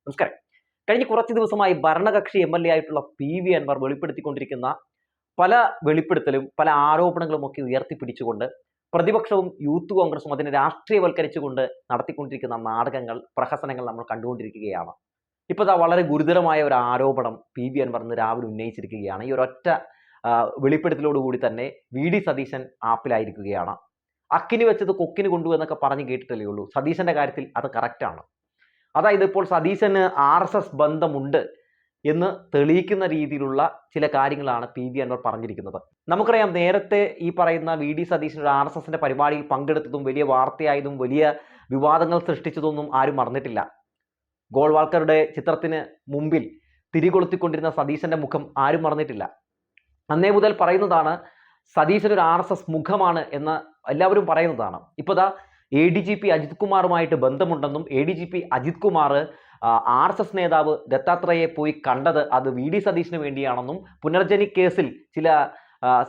നമസ്കാരം. കഴിഞ്ഞ കുറച്ച് ദിവസമായി ഭരണകക്ഷി എം.എൽ.എ ആയിട്ടുള്ള പി.വി. അൻവർ വെളിപ്പെടുത്തിക്കൊണ്ടിരിക്കുന്ന പല വെളിപ്പെടുത്തലും പല ആരോപണങ്ങളും ഒക്കെ ഉയർത്തിപ്പിടിച്ചുകൊണ്ട് പ്രതിപക്ഷവും യൂത്ത് കോൺഗ്രസും അതിനെ രാഷ്ട്രീയവൽക്കരിച്ചുകൊണ്ട് നടത്തിക്കൊണ്ടിരിക്കുന്ന നാടകങ്ങൾ, പ്രഹസനങ്ങൾ നമ്മൾ കണ്ടുകൊണ്ടിരിക്കുകയാണ്. ഇപ്പോൾ വളരെ ഗുരുതരമായ ഒരു ആരോപണം പി.വി. അൻവർ ഇന്ന് രാവിലെ ഉന്നയിച്ചിരിക്കുകയാണ്. ഈ ഒരൊറ്റ വെളിപ്പെടുത്തലോടുകൂടി തന്നെ വി.ഡി. സതീശൻ ആപ്പിലായിരിക്കുകയാണ്. അക്കിന് വെച്ചത് കൊക്കിന് കൊണ്ടു എന്നൊക്കെ പറഞ്ഞ് കേട്ടിട്ടല്ലേ ഉള്ളൂ. സതീശന്റെ കാര്യത്തിൽ അത് കറക്റ്റാണ്. അതായത് ഇപ്പോൾ സതീശന് RSS ബന്ധമുണ്ട് എന്ന് തെളിയിക്കുന്ന രീതിയിലുള്ള ചില കാര്യങ്ങളാണ് പി.വി. അൻവർ പറഞ്ഞിരിക്കുന്നത്. നമുക്കറിയാം, നേരത്തെ ഈ പറയുന്ന വി.ഡി. സതീശൻ ഒരു RSSന്റെ പരിപാടിയിൽ പങ്കെടുത്തതും വലിയ വാർത്തയായതും വലിയ വിവാദങ്ങൾ സൃഷ്ടിച്ചതൊന്നും ആരും മറന്നിട്ടില്ല. ഗോൾവാൾക്കറുടെ ചിത്രത്തിന് മുമ്പിൽ തിരികൊളുത്തിക്കൊണ്ടിരുന്ന സതീശന്റെ മുഖം ആരും മറന്നിട്ടില്ല. അന്നേ മുതൽ പറയുന്നതാണ് സതീശൻ ഒരു RSS മുഖമാണ് എന്ന് എല്ലാവരും പറയുന്നതാണ്. ഇപ്പോൾ ADGP അജിത് കുമാറുമായിട്ട് ബന്ധമുണ്ടെന്നും ADGP അജിത് കുമാർ RSS നേതാവ് ദത്താത്രേയെ പോയി കണ്ടത് അത് വി.ഡി. സതീശന് വേണ്ടിയാണെന്നും പുനർജനി കേസിൽ ചില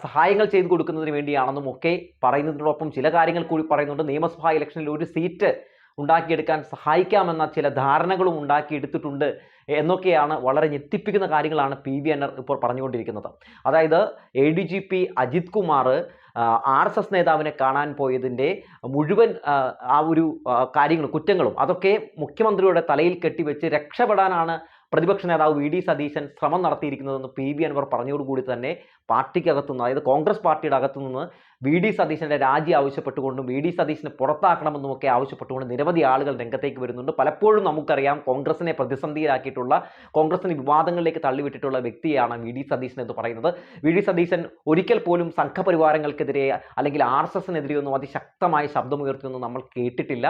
സഹായങ്ങൾ ചെയ്തു കൊടുക്കുന്നതിന് വേണ്ടിയാണെന്നും ഒക്കെ പറയുന്നതിനോടൊപ്പം ചില കാര്യങ്ങൾ കൂടി പറയുന്നുണ്ട്. നിയമസഭാ ഇലക്ഷനിൽ ഒരു സീറ്റ് ഉണ്ടാക്കിയെടുക്കാൻ സഹായിക്കാമെന്ന ചില ധാരണകളും ഉണ്ടാക്കിയെടുത്തിട്ടുണ്ട് എന്നൊക്കെയാണ് വളരെ ഞെട്ടിപ്പിക്കുന്ന കാര്യങ്ങളാണ് പി.വി. അൻവർ ഇപ്പോൾ പറഞ്ഞുകൊണ്ടിരിക്കുന്നത്. അതായത് ADGP അജിത് കുമാർ RSS നേതാവിനെ കാണാൻ പോയതിൻ്റെ മുഴുവൻ ആ ഒരു കാര്യങ്ങളും കുറ്റങ്ങളും അതൊക്കെ മുഖ്യമന്ത്രിയുടെ തലയിൽ കെട്ടിവെച്ച് രക്ഷപ്പെടാനാണ് പ്രതിപക്ഷ നേതാവ് വി.ഡി. സതീശൻ ശ്രമം നടത്തിയിരിക്കുന്നതെന്ന് പി.വി. അൻവർ പറഞ്ഞതോടുകൂടി തന്നെ പാർട്ടിക്കകത്തുനിന്ന്, അതായത് കോൺഗ്രസ് പാർട്ടിയുടെ അകത്തുനിന്ന് വി.ഡി. സതീശന്റെ രാജി ആവശ്യപ്പെട്ടുകൊണ്ടും വി.ഡി. സതീശനെ പുറത്താക്കണമെന്നും ഒക്കെ ആവശ്യപ്പെട്ടുകൊണ്ട് നിരവധി ആളുകൾ രംഗത്തേക്ക് വരുന്നുണ്ട്. പലപ്പോഴും നമുക്കറിയാം, കോൺഗ്രസിനെ പ്രതിസന്ധിയിലാക്കിയിട്ടുള്ള, കോൺഗ്രസിന് വിവാദങ്ങളിലേക്ക് തള്ളിവിട്ടിട്ടുള്ള വ്യക്തിയാണ് വി.ഡി. സതീശൻ എന്ന് പറയുന്നത്. വി.ഡി. സതീശൻ ഒരിക്കൽ പോലും സംഘപരിവാരങ്ങൾക്കെതിരെ അല്ലെങ്കിൽ RSSനെതിരെയൊന്നും അതിശക്തമായ ശബ്ദമുയർത്തിയൊന്നും നമ്മൾ കേട്ടിട്ടില്ല.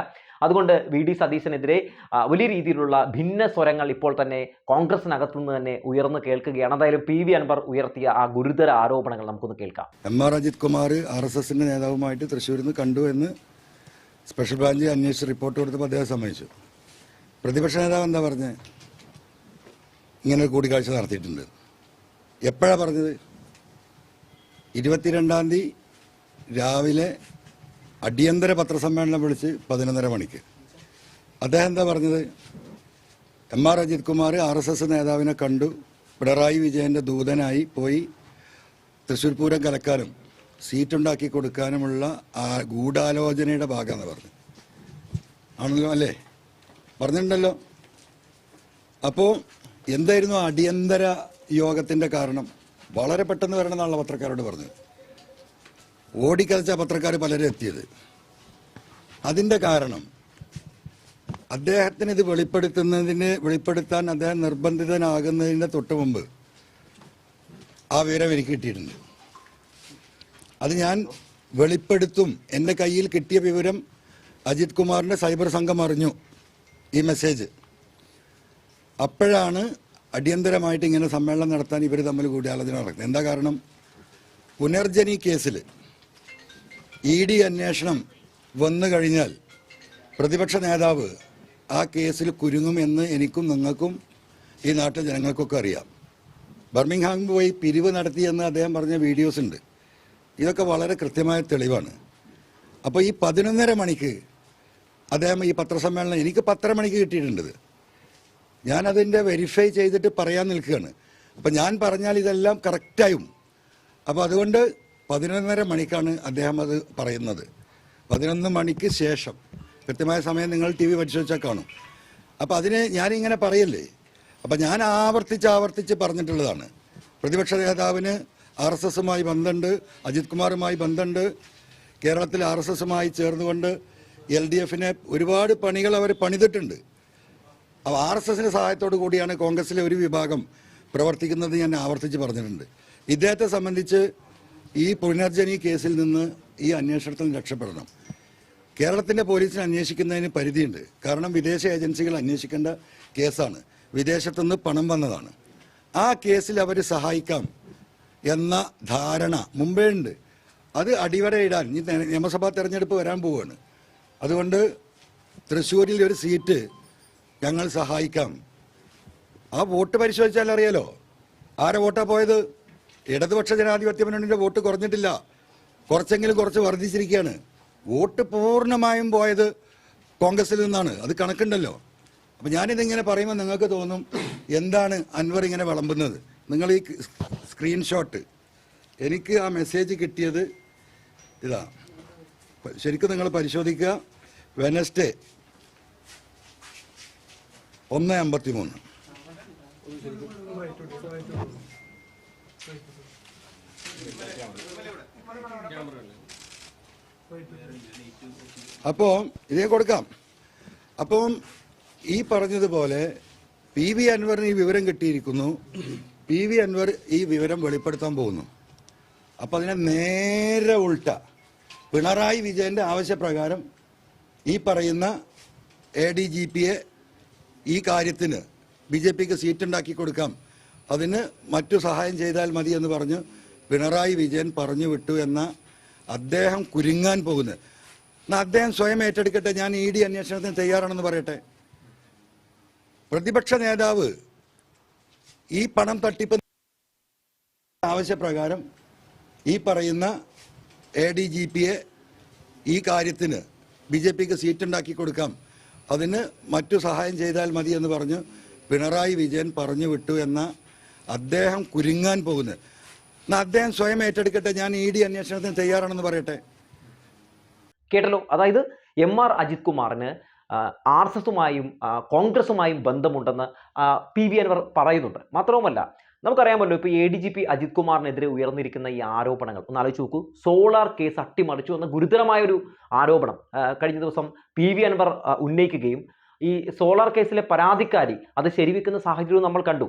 അതുകൊണ്ട് വി.ഡി. സതീശനെതിരെ വലിയ രീതിയിലുള്ള ഭിന്ന സ്വരങ്ങൾ ഇപ്പോൾ തന്നെ കോൺഗ്രസിനകത്തുനിന്ന് തന്നെ ഉയർന്നു കേൾക്കുകയാണ്. എന്തായാലും പി.വി. അൻവർ ഉയർത്തിയ ആ ഗുരുതര ആരോപണങ്ങൾ നമുക്കൊന്ന് കേൾക്കാം. M.R. അജിത് കുമാർ RSSന്റെ നേതാവുമായിട്ട് തൃശ്ശൂരിൽ നിന്ന് കണ്ടു എന്ന് സ്പെഷ്യൽ ബ്രാഞ്ച് അന്വേഷിച്ച് റിപ്പോർട്ട് കൊടുത്തപ്പോൾ അദ്ദേഹം സമ്മതിച്ചു. പ്രതിപക്ഷ നേതാവ് എന്താ പറഞ്ഞത്? ഇങ്ങനെ ഒരു കൂടിക്കാഴ്ച നടത്തിയിട്ടുണ്ട്. എപ്പോഴാണ് പറഞ്ഞത്? 22-ാം തീയതി രാവിലെ അടിയന്തര പത്രസമ്മേളനം വിളിച്ച് 11:30 മണിക്ക്. അദ്ദേഹം എന്താ പറഞ്ഞത്? M.R. അജിത് കുമാർ RSS നേതാവിനെ കണ്ടു, പിണറായി വിജയന്റെ ദൂതനായി പോയി തൃശ്ശൂർ പൂരം കലക്കാനും സീറ്റുണ്ടാക്കി കൊടുക്കാനുമുള്ള ആ ഗൂഢാലോചനയുടെ ഭാഗമെന്ന് പറഞ്ഞു. ആണല്ലോ അല്ലേ? പറഞ്ഞിട്ടുണ്ടല്ലോ. അപ്പോൾ എന്തായിരുന്നു അടിയന്തര യോഗത്തിൻ്റെ കാരണം? വളരെ പെട്ടെന്ന് വരണമെന്നാണല്ലോ പത്രക്കാരോട് പറഞ്ഞത്. ഓടിക്കലച്ച പത്രക്കാർ പലരും എത്തിയത്. അതിൻ്റെ കാരണം അദ്ദേഹത്തിന് ഇത് വെളിപ്പെടുത്താൻ അദ്ദേഹം നിർബന്ധിതനാകുന്നതിൻ്റെ തൊട്ട് മുമ്പ് ആ വിവരം എനിക്ക് കിട്ടിയിട്ടുണ്ട്. അത് ഞാൻ വെളിപ്പെടുത്തും. എൻ്റെ കയ്യിൽ കിട്ടിയ വിവരം അജിത് കുമാറിൻ്റെ സൈബർ സംഘം അറിഞ്ഞു ഈ മെസ്സേജ്. അപ്പോഴാണ് അടിയന്തരമായിട്ട് ഇങ്ങനെ സമ്മേളനം നടത്താൻ ഇവർ തമ്മിൽ കൂടിയാലോചന നടക്കുന്നത്. എന്താ കാരണം? പുനർജനി കേസിൽ ED അന്വേഷണം വന്നു കഴിഞ്ഞാൽ പ്രതിപക്ഷ നേതാവ് ആ കേസിൽ കുരുങ്ങുമെന്ന് എനിക്കും നിങ്ങൾക്കും ഈ നാട്ടിലെ ജനങ്ങൾക്കൊക്കെ അറിയാം. ബർമിംഗ്ഹാമിൽ പോയി പിരിവ് നടത്തിയെന്ന് അദ്ദേഹം പറഞ്ഞ വീഡിയോസ് ഉണ്ട്. ഇതൊക്കെ വളരെ കൃത്യമായ തെളിവാണ്. അപ്പോൾ ഈ 11:30 മണിക്ക് അദ്ദേഹം ഈ പത്രസമ്മേളനം, എനിക്ക് 10:30 മണിക്ക് കിട്ടിയിട്ടുണ്ട്. ഞാനതിൻ്റെ വെരിഫൈ ചെയ്തിട്ട് പറയാൻ നിൽക്കുകയാണ്. അപ്പം ഞാൻ പറഞ്ഞാൽ ഇതെല്ലാം കറക്റ്റായും. അപ്പോൾ അതുകൊണ്ട് 11:30 മണിക്കാണ് അദ്ദേഹം അത് പറയുന്നത്. 11 മണിക്ക് ശേഷം കൃത്യമായ സമയം നിങ്ങൾ TV പരിശോധിച്ചാൽ കാണും. അപ്പോൾ അതിന് ഞാനിങ്ങനെ പറയല്ലേ. അപ്പം ഞാൻ ആവർത്തിച്ച് പറഞ്ഞിട്ടുള്ളതാണ്. പ്രതിപക്ഷ നേതാവിന് RSSുമായി ബന്ധമുണ്ട്, അജിത് കുമാറുമായി ബന്ധമുണ്ട്. കേരളത്തിൽ RSSുമായി ചേർന്നുകൊണ്ട് LDFനെ ഒരുപാട് പണികൾ അവർ പണിതിട്ടുണ്ട്. അപ്പോൾ RSSന്റെ സഹായത്തോടു കൂടിയാണ് കോൺഗ്രസിലെ ഒരു വിഭാഗം പ്രവർത്തിക്കുന്നത്. ഞാൻ ആവർത്തിച്ച് പറഞ്ഞിട്ടുണ്ട്. ഇദ്ദേഹത്തെ സംബന്ധിച്ച് ഈ പുനർജനി കേസിൽ നിന്ന് ഈ അന്വേഷണത്തിൽ രക്ഷപ്പെടണം. കേരളത്തിൻ്റെ പോലീസിനെ അന്വേഷിക്കുന്നതിന് പരിധിയുണ്ട്. കാരണം വിദേശ ഏജൻസികൾ അന്വേഷിക്കേണ്ട കേസാണ്. വിദേശത്തുനിന്ന് പണം വന്നതാണ്. ആ കേസിൽ അവർ സഹായിക്കാം എന്ന ധാരണ മുമ്പേ ഉണ്ട്. അത് അടിവരയിടാൻ ഈ നിയമസഭാ തെരഞ്ഞെടുപ്പ് വരാൻ പോവുകയാണ്. അതുകൊണ്ട് തൃശ്ശൂരിൽ ഒരു സീറ്റ് ഞങ്ങൾ സഹായിക്കാം. ആ വോട്ട് പരിശോധിച്ചാൽ അറിയാലോ ആരെ വോട്ടാ പോയത്. ഇടതുപക്ഷ ജനാധിപത്യ മുന്നണിയുടെ വോട്ട് കുറഞ്ഞിട്ടില്ല, കുറച്ച് വർദ്ധിച്ചിരിക്കുകയാണ്. വോട്ട് പൂർണ്ണമായും പോയത് കോൺഗ്രസിൽ നിന്നാണ്. അത് കണക്കുണ്ടല്ലോ. അപ്പം ഞാനിതിങ്ങനെ പറയുമ്പോൾ നിങ്ങൾക്ക് തോന്നും എന്താണ് അൻവർ ഇങ്ങനെ വിളമ്പുന്നത്. നിങ്ങൾ ഈ സ്ക്രീൻഷോട്ട്, എനിക്ക് ആ മെസ്സേജ് കിട്ടിയത് ഇതാ, ശരിക്കും നിങ്ങൾ പരിശോധിക്കുക. വെനസ്ഡേ 1:53. അപ്പോൾ ഇതേ കൊടുക്കാം. അപ്പം ഈ പറഞ്ഞതുപോലെ പി വി അൻവറിന് ഈ വിവരം കിട്ടിയിരിക്കുന്നു. പി വി അൻവർ ഈ വിവരം വെളിപ്പെടുത്താൻ പോകുന്നു. അപ്പം അതിനെ നേരെ ഉൾട്ട പിണറായി വിജയൻ്റെ ആവശ്യപ്രകാരം ഈ പറയുന്ന ADGPയെ ഈ കാര്യത്തിന് BJPക്ക് സീറ്റുണ്ടാക്കി കൊടുക്കാം, അതിന് മറ്റു സഹായം ചെയ്താൽ മതി എന്ന് പറഞ്ഞ് പിണറായി വിജയൻ പറഞ്ഞു വിട്ടു എന്ന അദ്ദേഹം കുരുങ്ങാൻ പോകുന്നത്. എന്നാൽ അദ്ദേഹം സ്വയം ഏറ്റെടുക്കട്ടെ, ഞാൻ ED അന്വേഷണത്തിന് തയ്യാറാണെന്ന് പറയട്ടെ. പ്രതിപക്ഷ നേതാവ് ഈ പണം തട്ടിപ്പ് ആവശ്യപ്രകാരം ഈ പറയുന്ന ADGPയെ ഈ കാര്യത്തിന് BJPക്ക് സീറ്റുണ്ടാക്കി കൊടുക്കാം, അതിന് മറ്റു സഹായം ചെയ്താൽ മതി എന്ന് പറഞ്ഞ് പിണറായി വിജയൻ പറഞ്ഞു വിട്ടു എന്ന അദ്ദേഹം കുരുങ്ങാൻ പോകുന്നത്. എന്നാൽ അദ്ദേഹം സ്വയം ഏറ്റെടുക്കട്ടെ, ഞാൻ ED അന്വേഷണത്തിന് തയ്യാറാണെന്ന് പറയട്ടെ. കേട്ടല്ലോ. അതായത് MR അജിത് കുമാറിന് RSSുമായും കോൺഗ്രസുമായും ബന്ധമുണ്ടെന്ന് PV അൻവർ പറയുന്നുണ്ട്. മാത്രവുമല്ല, നമുക്കറിയാമല്ലോ, ഇപ്പോൾ ADGP അജിത് കുമാറിനെതിരെ ഉയർന്നിരിക്കുന്ന ഈ ആരോപണങ്ങൾ ഒന്ന് ആലോചിച്ച് നോക്കൂ. സോളാർ കേസ് അട്ടിമറിച്ചു എന്ന ഗുരുതരമായൊരു ആരോപണം കഴിഞ്ഞ ദിവസം PV അൻവർ ഉന്നയിക്കുകയും ഈ സോളാർ കേസിലെ പരാതിക്കാരി അത് ശരിവെക്കുന്ന സാഹചര്യവും നമ്മൾ കണ്ടു.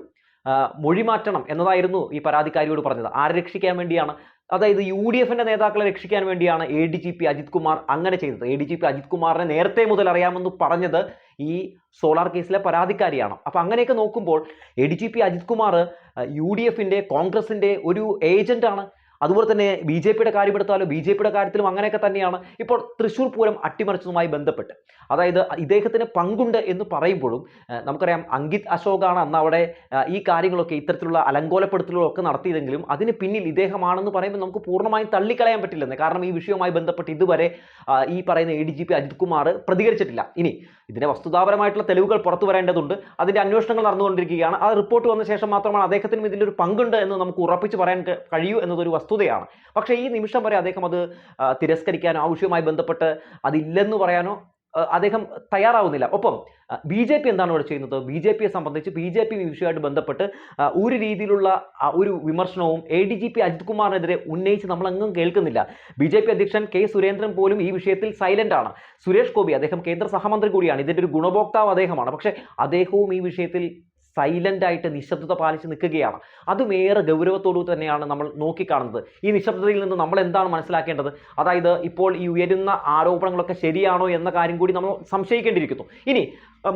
മൊഴി മാറ്റണം എന്നതായിരുന്നു ഈ പരാതിക്കാരിയോട് പറഞ്ഞത്. ആരെ രക്ഷിക്കാൻ വേണ്ടിയാണ്? അതായത് UDFന്റെ നേതാക്കളെ രക്ഷിക്കാൻ വേണ്ടിയാണ് ADGP അജിത് കുമാർ അങ്ങനെ ചെയ്തത്. ADGP അജിത് കുമാറിനെ നേരത്തെ മുതൽ അറിയാമെന്ന് പറഞ്ഞത് ഈ സോളാർ കേസിലെ പരാതിക്കാരിയാണ്. അപ്പം അങ്ങനെയൊക്കെ നോക്കുമ്പോൾ ADGP അജിത് കുമാർ UDFന്റെ കോൺഗ്രസിന്റെ ഒരു ഏജന്റാണ്. അതുപോലെ തന്നെ BJPയുടെ കാര്യം എടുത്താലോ BJPയുടെ കാര്യത്തിലും അങ്ങനെയൊക്കെ തന്നെയാണ്. ഇപ്പോൾ തൃശ്ശൂർ പൂരം അട്ടിമറിച്ചതുമായി ബന്ധപ്പെട്ട് അതായത് ഇദ്ദേഹത്തിന് പങ്കുണ്ട് എന്ന് പറയുമ്പോഴും നമുക്കറിയാം അങ്കിത് അശോകാണ് അന്ന് അവിടെ ഈ കാര്യങ്ങളൊക്കെ ഇത്തരത്തിലുള്ള അലങ്കോലപ്പെടുത്തലുകളൊക്കെ നടത്തിയതെങ്കിലും അതിന് പിന്നിൽ ഇദ്ദേഹമാണെന്ന് പറയുമ്പോൾ നമുക്ക് പൂർണ്ണമായും തള്ളിക്കളയാൻ പറ്റില്ലെന്ന്. കാരണം ഈ വിഷയവുമായി ബന്ധപ്പെട്ട് ഇതുവരെ ഈ പറയുന്ന ADGP അജിത് കുമാർ പ്രതികരിച്ചിട്ടില്ല. ഇനി ഇതിന്റെ വസ്തുതാപരമായിട്ടുള്ള തെളിവുകൾ പുറത്തു വരേണ്ടതുണ്ട്. അതിന്റെ അന്വേഷണങ്ങൾ നടന്നുകൊണ്ടിരിക്കുകയാണ്. ആ റിപ്പോർട്ട് വന്ന ശേഷം മാത്രമാണ് അദ്ദേഹത്തിനും ഇതിൻ്റെ ഒരു പങ്കുണ്ട് എന്ന് നമുക്ക് ഉറപ്പിച്ച് പറയാൻ കഴിയൂ എന്നതൊരു വസ്തുതയാണ്. പക്ഷേ ഈ നിമിഷം വരെ അദ്ദേഹം അത് തിരസ്കരിക്കാനോ ആ വിഷയവുമായി ബന്ധപ്പെട്ട് അതില്ലെന്ന് പറയാനോ അദ്ദേഹം തയ്യാറാവുന്നില്ല. ഒപ്പം BJP എന്താണ് ഇവിടെ ചെയ്യുന്നത്? BJPയെ സംബന്ധിച്ച് BJP ഈ വിഷയമായിട്ട് ബന്ധപ്പെട്ട് ഒരു രീതിയിലുള്ള ഒരു വിമർശനവും ADGP അജിത് കുമാറിനെതിരെ ഉന്നയിച്ച് നമ്മളെങ്ങും കേൾക്കുന്നില്ല. BJP അധ്യക്ഷൻ K സുരേന്ദ്രൻ പോലും ഈ വിഷയത്തിൽ സൈലന്റ് ആണ്. സുരേഷ് ഗോപി, അദ്ദേഹം കേന്ദ്ര സഹമന്ത്രി കൂടിയാണ്, ഇതിൻ്റെ ഒരു ഗുണഭോക്താവ് അദ്ദേഹമാണ്. പക്ഷേ അദ്ദേഹവും ഈ വിഷയത്തിൽ സൈലന്റ് ആയിട്ട് നിശബ്ദത പാലിച്ച് നിൽക്കുകയാണ്. അതും ഏറെ ഗൗരവത്തോടു തന്നെയാണ് നമ്മൾ നോക്കിക്കാണുന്നത്. ഈ നിശബ്ദതയിൽ നിന്ന് നമ്മൾ എന്താണ് മനസ്സിലാക്കേണ്ടത്? അതായത് ഇപ്പോൾ ഈ ഉയരുന്ന ആരോപണങ്ങളൊക്കെ ശരിയാണോ എന്ന കാര്യം കൂടി നമ്മൾ സംശയിക്കേണ്ടിയിരിക്കുന്നു. ഇനി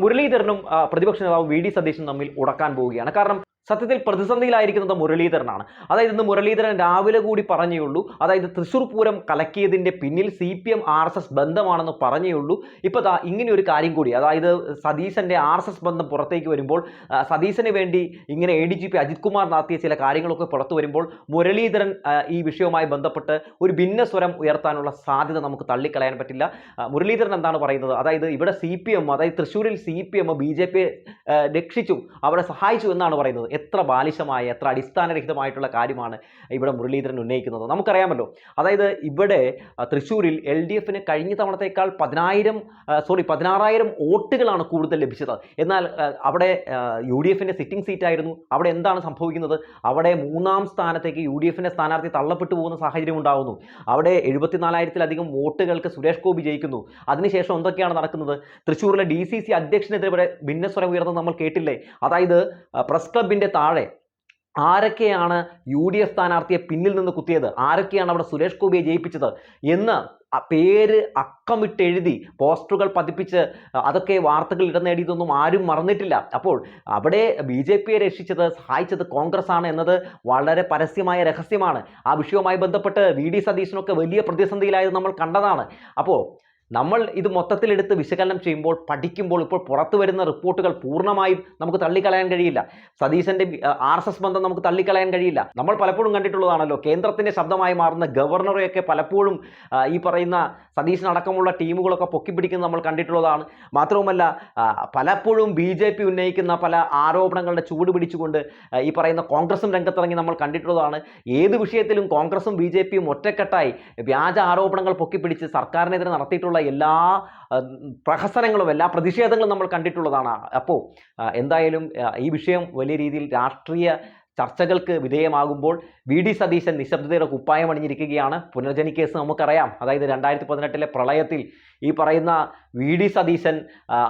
മുരളീധരനും പ്രതിപക്ഷ നേതാവ് VD സതീശനും തമ്മിൽ ഉടക്കാൻ പോവുകയാണ്. കാരണം സത്യത്തിൽ പ്രതിസന്ധിയിലായിരിക്കുന്നത് മുരളീധരനാണ്. അതായത് ഇന്ന് മുരളീധരൻ രാവിലെ കൂടി പറഞ്ഞേയുള്ളൂ, അതായത് തൃശ്ശൂർ പൂരം കലക്കിയതിൻ്റെ പിന്നിൽ CPM RSS ബന്ധമാണെന്ന് പറഞ്ഞേയുള്ളൂ. ഇപ്പോൾ ഇങ്ങനെ ഒരു കാര്യം കൂടി, അതായത് സതീശൻ്റെ RSS ബന്ധം പുറത്തേക്ക് വരുമ്പോൾ, സതീശന് വേണ്ടി ഇങ്ങനെ ADGP അജിത് കുമാർ നടത്തിയ ചില കാര്യങ്ങളൊക്കെ പുറത്തു വരുമ്പോൾ മുരളീധരൻ ഈ വിഷയവുമായി ബന്ധപ്പെട്ട് ഒരു ഭിന്നസ്വരം ഉയർത്താനുള്ള സാധ്യത നമുക്ക് തള്ളിക്കളയാൻ പറ്റില്ല. മുരളീധരൻ എന്താണ് പറയുന്നത്? അതായത് ഇവിടെ CPM, അതായത് തൃശ്ശൂരിൽ CPM BJPയെ രക്ഷിച്ചു, അവരെ സഹായിച്ചു എന്നാണ് പറയുന്നത്. എത്ര ബാലിശമായ, എത്ര അടിസ്ഥാനരഹിതമായിട്ടുള്ള കാര്യമാണ് ഇവിടെ മുരളീധരൻ ഉന്നയിക്കുന്നത്. നമുക്കറിയാമല്ലോ, അതായത് ഇവിടെ തൃശ്ശൂരിൽ LDFന് കഴിഞ്ഞ തവണത്തേക്കാൾ 16,000 വോട്ടുകളാണ് കൂടുതൽ ലഭിച്ചത്. എന്നാൽ അവിടെ UDFന്റെ സിറ്റിംഗ് സീറ്റായിരുന്നു. അവിടെ എന്താണ് സംഭവിക്കുന്നത്? അവിടെ 3ാം സ്ഥാനത്തേക്ക് UDFന്റെ സ്ഥാനാർത്ഥി തള്ളപ്പെട്ടു പോകുന്ന സാഹചര്യം ഉണ്ടാകുന്നു. അവിടെ 74,000-ലധികം വോട്ടുകൾക്ക് സുരേഷ് ഗോപി ജയിക്കുന്നു. അതിനുശേഷം എന്തൊക്കെയാണ് നടക്കുന്നത്? തൃശ്ശൂരിലെ DCC അധ്യക്ഷനെതിരെ ഭിന്നസ്വരം ഉയർന്നത് നമ്മൾ കേട്ടില്ലേ? അതായത് പ്രസ് ക്ലബിൻ്റെ താഴെ ആരൊക്കെയാണ് UDF സ്ഥാനാർത്ഥിയെ പിന്നിൽ നിന്ന് കുത്തിയത്, ആരൊക്കെയാണ് അവിടെ സുരേഷ് ഗോപിയെ ജയിപ്പിച്ചത് എന്ന് പേര് അക്കമിട്ടെഴുതി പോസ്റ്ററുകൾ പതിപ്പിച്ച് അതൊക്കെ വാർത്തകൾ ഇടം നേടിയതൊന്നും ആരും മറന്നിട്ടില്ല. അപ്പോൾ അവിടെ BJPയെ രക്ഷിച്ചത്, സഹായിച്ചത് കോൺഗ്രസ് ആണ് എന്നത് വളരെ പരസ്യമായ രഹസ്യമാണ്. ആ വിഷയവുമായി ബന്ധപ്പെട്ട് VD സതീശനൊക്കെ വലിയ പ്രതിസന്ധിയിലായത് നമ്മൾ കണ്ടതാണ്. അപ്പോൾ നമ്മൾ ഇത് മൊത്തത്തിലെടുത്ത് വിശകലനം ചെയ്യുമ്പോൾ, പഠിക്കുമ്പോൾ ഇപ്പോൾ പുറത്തു വരുന്ന റിപ്പോർട്ടുകൾ പൂർണ്ണമായും നമുക്ക് തള്ളിക്കളയാൻ കഴിയില്ല. സതീശന്റെ RSS ബന്ധം നമുക്ക് തള്ളിക്കളയാൻ കഴിയില്ല. നമ്മൾ പലപ്പോഴും കണ്ടിട്ടുള്ളതാണല്ലോ, കേന്ദ്രത്തിന്റെ ശബ്ദമായി മാറുന്ന ഗവർണറെയൊക്കെ പലപ്പോഴും ഈ പറയുന്ന സതീശനടക്കമുള്ള ടീമുകളൊക്കെ പൊക്കിപ്പിടിക്കുന്നത് നമ്മൾ കണ്ടിട്ടുള്ളതാണ്. മാത്രവുമല്ല പലപ്പോഴും BJP ഉന്നയിക്കുന്ന പല ആരോപണങ്ങളുടെ ചൂട് പിടിച്ചുകൊണ്ട് ഈ പറയുന്ന കോൺഗ്രസും രംഗത്തിറങ്ങി നമ്മൾ കണ്ടിട്ടുള്ളതാണ്. ഏത് വിഷയത്തിലും കോൺഗ്രസും BJPയും ഒറ്റക്കെട്ടായി വ്യാജ ആരോപണങ്ങൾ പൊക്കിപ്പിടിച്ച് സർക്കാരിനെതിരെ നടത്തിയിട്ടുള്ള എല്ലാ പ്രഹസനങ്ങളും എല്ലാ പ്രതിഷേധങ്ങളും നമ്മൾ കണ്ടിട്ടുള്ളതാണ്. അപ്പോൾ എന്തായാലും ഈ വിഷയം വലിയ രീതിയിൽ രാഷ്ട്രീയ ചർച്ചകൾക്ക് വിധേയമാകുമ്പോൾ VD സതീശൻ നിശബ്ദതയുടെ കുപ്പായം അണിഞ്ഞിരിക്കുകയാണ്. പുനർജനി കേസ് നമുക്കറിയാം, അതായത് 2018 പ്രളയത്തിൽ ഈ പറയുന്ന VD സതീശൻ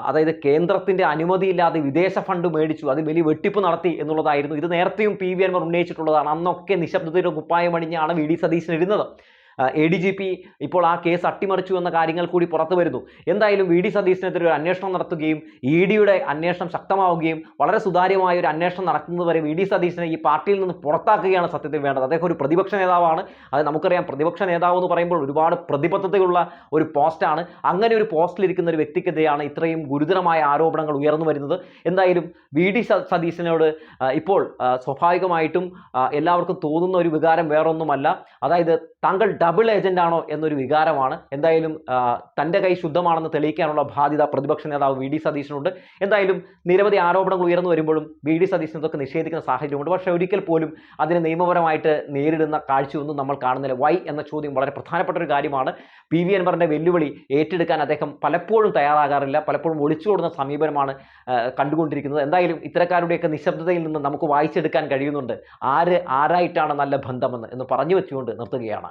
അതായത് കേന്ദ്രത്തിൻ്റെ അനുമതിയില്ലാതെ വിദേശ ഫണ്ട് മേടിച്ചു, അത് വലിയ വെട്ടിപ്പ് നടത്തി എന്നുള്ളതായിരുന്നു. ഇത് നേരത്തെയും PV അൻവർ ഉന്നയിച്ചിട്ടുള്ളതാണ്. അന്നൊക്കെ നിശബ്ദതയുടെ കുപ്പായം അണിഞ്ഞാണ് VD സതീശൻ ഇരുന്നത്. ADGP ഇപ്പോൾ ആ കേസ് അട്ടിമറിച്ചു എന്ന കാര്യങ്ങൾ കൂടി പുറത്തു വരുന്നു. എന്തായാലും VD സതീശനെതിരെ ഒരു അന്വേഷണം നടത്തുകയും EDയുടെ അന്വേഷണം ശക്തമാവുകയും വളരെ സുതാര്യമായ ഒരു അന്വേഷണം നടക്കുന്നതുവരെ VD സതീശനെ ഈ പാർട്ടിയിൽ നിന്ന് പുറത്താക്കുകയാണ് സത്യത്തിൽ വേണ്ടത്. അദ്ദേഹം ഒരു പ്രതിപക്ഷ നേതാവാണ്. അത് നമുക്കറിയാം. പ്രതിപക്ഷ നേതാവ് എന്ന് പറയുമ്പോൾ ഒരുപാട് പ്രതിബദ്ധതയുള്ള ഒരു പോസ്റ്റാണ്. അങ്ങനെ ഒരു പോസ്റ്റിലിരിക്കുന്ന ഒരു വ്യക്തിക്കെതിരെയാണ് ഇത്രയും ഗുരുതരമായ ആരോപണങ്ങൾ ഉയർന്നു വരുന്നത്. എന്തായാലും VD സതീശനോട് ഇപ്പോൾ സ്വാഭാവികമായിട്ടും എല്ലാവർക്കും തോന്നുന്ന ഒരു വികാരം വേറൊന്നുമല്ല, അതായത് താങ്കൾ ഡബിൾ ഏജന്റ് ആണോ എന്നൊരു വികാരമാണ്. എന്തായാലും തൻ്റെ കൈ ശുദ്ധമാണെന്ന് തെളിയിക്കാനുള്ള ബാധ്യത പ്രതിപക്ഷ നേതാവ് VD സതീശനുണ്ട്. എന്തായാലും നിരവധി ആരോപണങ്ങൾ ഉയർന്നു വരുമ്പോഴും VD സതീശൻ ഇതൊക്കെ നിഷേധിക്കുന്ന സാഹചര്യമുണ്ട്. പക്ഷേ ഒരിക്കൽ പോലും അതിനെ നിയമപരമായിട്ട് നേരിടുന്ന കാഴ്ചയൊന്നും നമ്മൾ കാണുന്നില്ല. വൈ എന്ന ചോദ്യം വളരെ പ്രധാനപ്പെട്ട ഒരു കാര്യമാണ്. PV അൻവറിന്റെ വെല്ലുവിളി ഏറ്റെടുക്കാൻ അദ്ദേഹം പലപ്പോഴും തയ്യാറാകാറില്ല. പലപ്പോഴും ഒളിച്ചുകൊടുന്ന സമീപനമാണ് കണ്ടുകൊണ്ടിരിക്കുന്നത്. എന്തായാലും ഇത്തരക്കാരുടെയൊക്കെ നിശബ്ദതയിൽ നിന്ന് നമുക്ക് വായിച്ചെടുക്കാൻ കഴിയുന്നുണ്ട് ആരായിട്ടാണ് നല്ല ബന്ധമെന്ന് പറഞ്ഞു വെച്ചുകൊണ്ട് നിർത്തുകയാണ്.